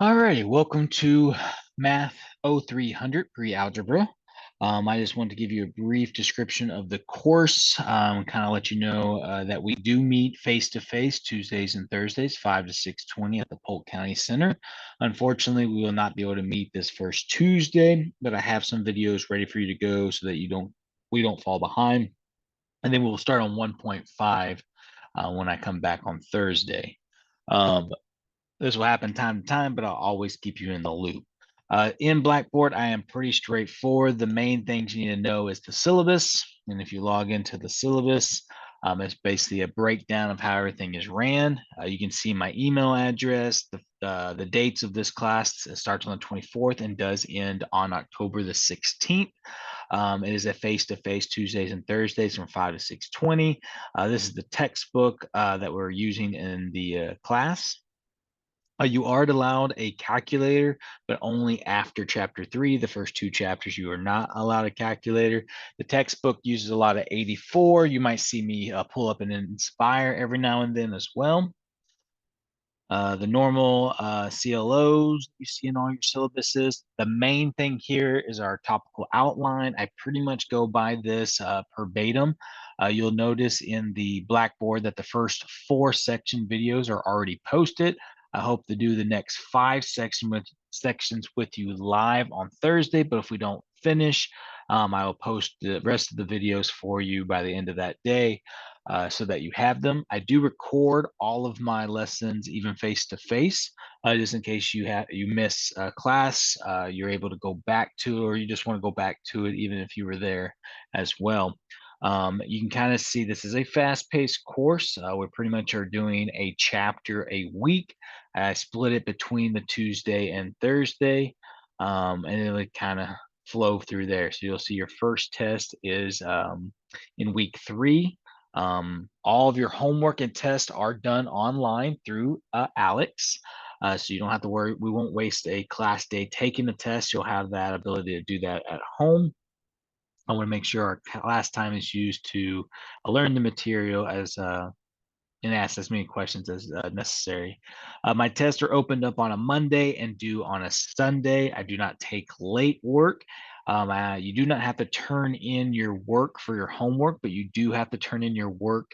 Alrighty, welcome to Math 0300 pre-algebra. I just want to give you a brief description of the course, kind of let you know that we do meet face-to-face Tuesdays and Thursdays, 5 to 6:20 at the Polk County Center. Unfortunately, we will not be able to meet this first Tuesday, but I have some videos ready for you to go so that we don't fall behind. And then we'll start on 1.5 when I come back on Thursday. This will happen time to time, but I'll always keep you in the loop. In Blackboard, I am pretty straightforward. The main things you need to know is the syllabus. And if you log into the syllabus, it's basically a breakdown of how everything is ran. You can see my email address, the dates of this class. It starts on the 24th and does end on October the 16th. It is a face-to-face Tuesdays and Thursdays from 5 to 6:20. This is the textbook that we're using in the class. You are allowed a calculator, but only after chapter 3. The first 2 chapters, you are not allowed a calculator. The textbook uses a lot of 84. You might see me pull up an Inspire every now and then as well. The normal CLOs you see in all your syllabuses. The main thing here is our topical outline. I pretty much go by this verbatim. You'll notice in the Blackboard that the first 4 section videos are already posted. I hope to do the next 5 sections with you live on Thursday, but if we don't finish, I will post the rest of the videos for you by the end of that day so that you have them. I do record all of my lessons, even face to face, just in case you miss a class, you're able to go back to it, or you just want to go back to it, even if you were there as well. You can kind of see this is a fast-paced course. We pretty much are doing a chapter a week. I split it between the Tuesday and Thursday, and it'll kind of flow through there. So you'll see your first test is in week 3. All of your homework and tests are done online through Alex. So you don't have to worry. We won't waste a class day taking the test. You'll have that ability to do that at home. I want to make sure our class time is used to learn the material and ask as many questions as necessary. My tests are opened up on a Monday and due on a Sunday. I do not take late work. You do not have to turn in your work for your homework, but you do have to turn in your work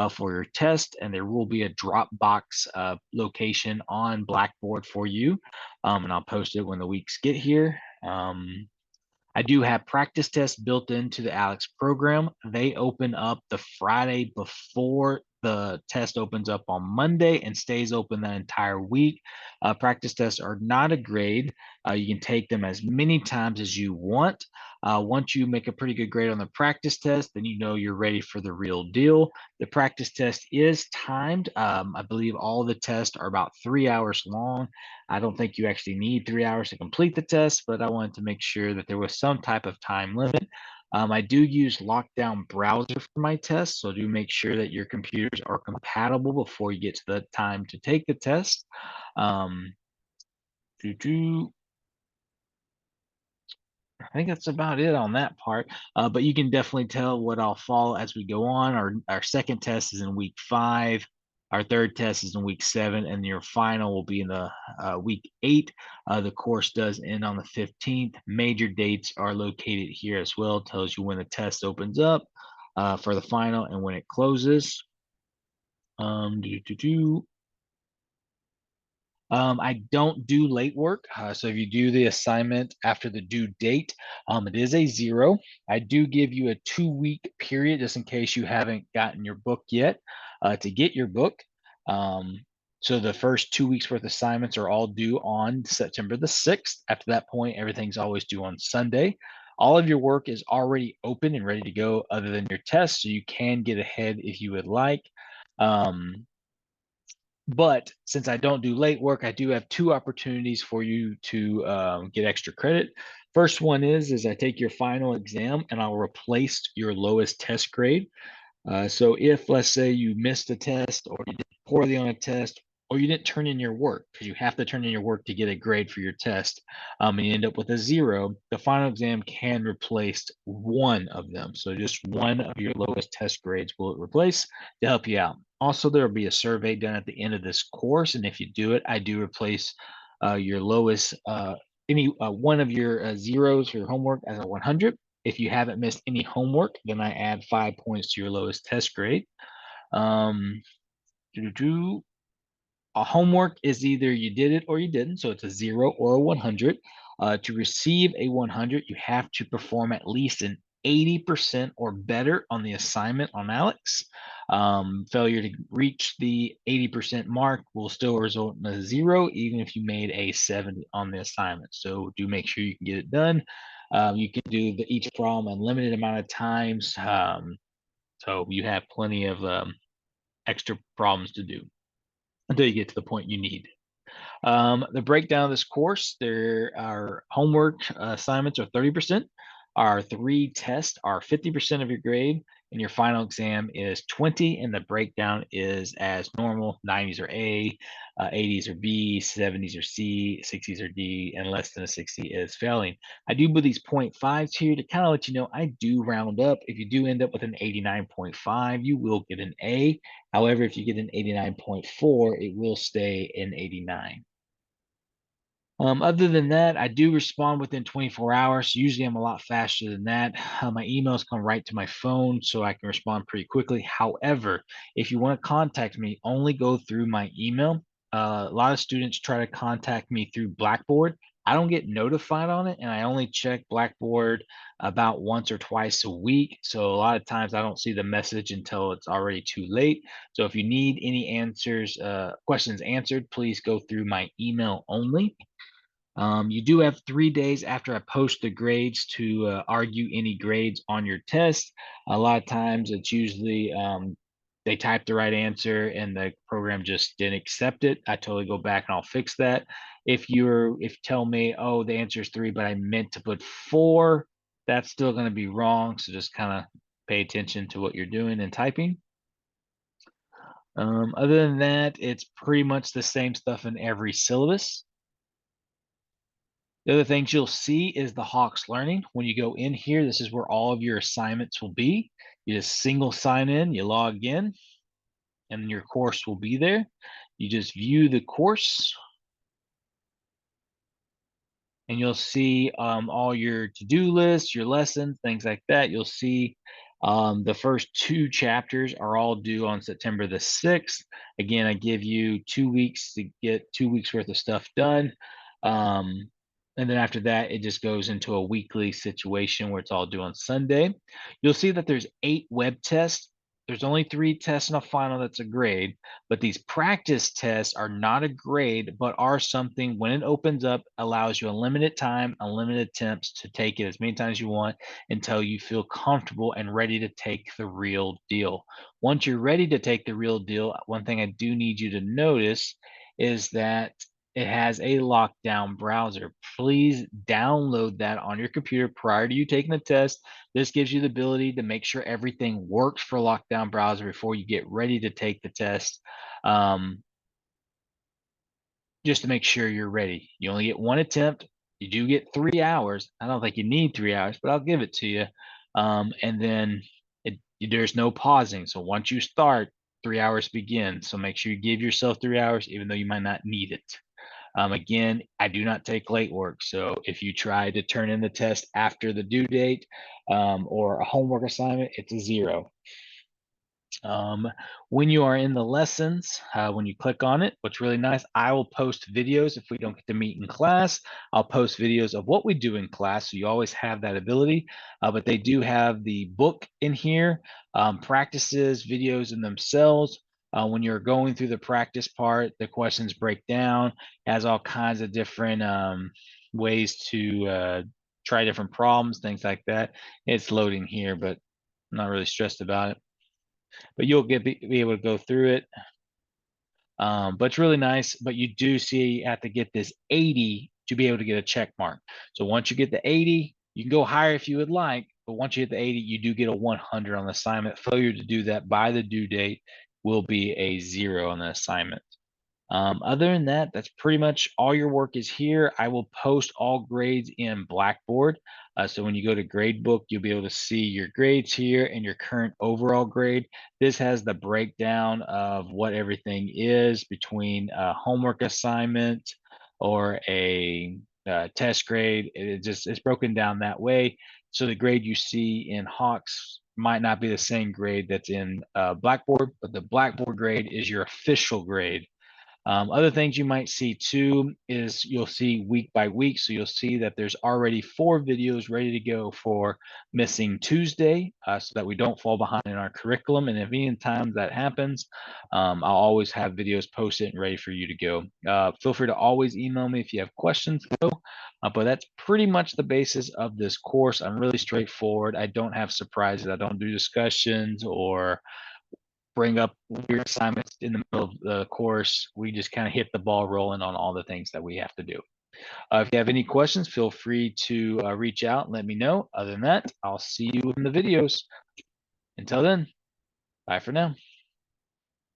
for your test, and there will be a Dropbox location on Blackboard for you, and I'll post it when the weeks get here. I do have practice tests built into the Alex program. They open up the Friday before the test opens up on Monday and stays open that entire week. Practice tests are not a grade. You can take them as many times as you want. Once you make a pretty good grade on the practice test, then you know you're ready for the real deal. The practice test is timed. I believe all the tests are about 3 hours long. I don't think you actually need 3 hours to complete the test, but I wanted to make sure that there was some type of time limit. I do use Lockdown Browser for my tests, so do make sure that your computers are compatible before you get to the time to take the test. I think that's about it on that part. But you can definitely tell what I'll follow as we go on. Our second test is in week 5. Our third test is in week 7, and your final will be in the week 8. The course does end on the 15th. Major dates are located here as well. It tells you when the test opens up for the final and when it closes. I don't do late work. So if you do the assignment after the due date, it is a 0. I do give you a 2-week period just in case you haven't gotten your book yet to get your book. So the first 2 weeks worth of assignments are all due on September the 6th. After that point, everything's always due on Sunday. All of your work is already open and ready to go other than your test, so you can get ahead if you would like. But since I don't do late work, I do have 2 opportunities for you to get extra credit. First one is I take your final exam and I'll replace your lowest test grade. So if, let's say, you missed a test or you did poorly on a test or you didn't turn in your work, because you have to turn in your work to get a grade for your test, and you end up with a 0, the final exam can replace one of them. So just one of your lowest test grades will it replace to help you out. Also, there will be a survey done at the end of this course, and if you do it, I do replace your lowest, any one of your zeros for your homework as a 100. If you haven't missed any homework, then I add 5 points to your lowest test grade. Um, a homework is either you did it or you didn't, so it's a 0 or a 100. To receive a 100, you have to perform at least an 80% or better on the assignment on Alex. Failure to reach the 80% mark will still result in a 0, even if you made a 70 on the assignment. So do make sure you can get it done. You can do each problem a limited amount of times, so you have plenty of extra problems to do until you get to the point you need. The breakdown of this course, there are homework assignments are 30%. Our 3 tests are 50% of your grade, and your final exam is 20, and the breakdown is as normal. 90s are A, 80s are B, 70s are C, 60s are D, and less than a 60 is failing. I do put these 0.5s here to kind of let you know I do round up. If you do end up with an 89.5, you will get an A. However, if you get an 89.4, it will stay an 89. Other than that, I do respond within 24 hours. Usually, I'm a lot faster than that. My emails come right to my phone, so I can respond pretty quickly. However, if you want to contact me, only go through my email. A lot of students try to contact me through Blackboard. I don't get notified on it, and I only check Blackboard about once or twice a week. So a lot of times I don't see the message until it's already too late. So if you need any answers, questions answered, please go through my email only. You do have 3 days after I post the grades to argue any grades on your test. A lot of times it's usually they type the right answer and the program just didn't accept it. I totally go back and I'll fix that. If you tell me, oh, the answer is 3, but I meant to put 4, that's still going to be wrong. So just kind of pay attention to what you're doing and typing. Other than that, it's pretty much the same stuff in every syllabus. The other things you'll see is the Hawks Learning. When you go in here, this is where all of your assignments will be. You just single sign in, you log in, and your course will be there. You just view the course, and you'll see all your to-do lists, your lessons, things like that. You'll see the first 2 chapters are all due on September the 6th. Again, I give you 2 weeks to get 2 weeks worth of stuff done. And then after that, it just goes into a weekly situation where it's all due on Sunday. You'll see that there's 8 web tests. There's only 3 tests and a final that's a grade, but these practice tests are not a grade, but are something when it opens up, allows you unlimited time, unlimited attempts to take it as many times as you want until you feel comfortable and ready to take the real deal. Once you're ready to take the real deal, one thing I do need you to notice is that it has a lockdown browser. Please download that on your computer prior to you taking the test. This gives you the ability to make sure everything works for lockdown browser before you get ready to take the test. Just to make sure you're ready. You only get 1 attempt. You do get 3 hours. I don't think you need 3 hours, but I'll give it to you. And then there's no pausing. So once you start, 3 hours begin. So make sure you give yourself 3 hours, even though you might not need it. Again, I do not take late work. So if you try to turn in the test after the due date or a homework assignment, it's a 0. When you are in the lessons, when you click on it, what's really nice, I will post videos if we don't get to meet in class. I'll post videos of what we do in class, so you always have that ability. But they do have the book in here, practices, videos in themselves. When you're going through the practice part, the questions break down, has all kinds of different ways to try different problems, things like that. It's loading here, but I'm not really stressed about it. But you'll be able to go through it. But it's really nice. But you do see you have to get this 80 to be able to get a check mark. So once you get the 80, you can go higher if you would like. But once you hit the 80, you do get a 100 on the assignment. Failure to do that by the due date will be a 0 on the assignment. Other than that, that's pretty much all your work is here. I will post all grades in Blackboard. So when you go to Gradebook, you'll be able to see your grades here and your current overall grade. This has the breakdown of what everything is between homework assignment, or a test grade. It's broken down that way. So the grade you see in Hawks might not be the same grade that's in Blackboard, but the Blackboard grade is your official grade. Other things you might see too is you'll see week by week. So you'll see that there's already 4 videos ready to go for missing Tuesday, so that we don't fall behind in our curriculum. And if any time that happens, I'll always have videos posted and ready for you to go. Feel free to always email me if you have questions though. But that's pretty much the basis of this course. I'm really straightforward. I don't have surprises. I don't do discussions or bring up weird assignments in the middle of the course. We just kind of hit the ball rolling on all the things that we have to do. If you have any questions, feel free to reach out and let me know. Other than that, I'll see you in the videos. Until then, bye for now.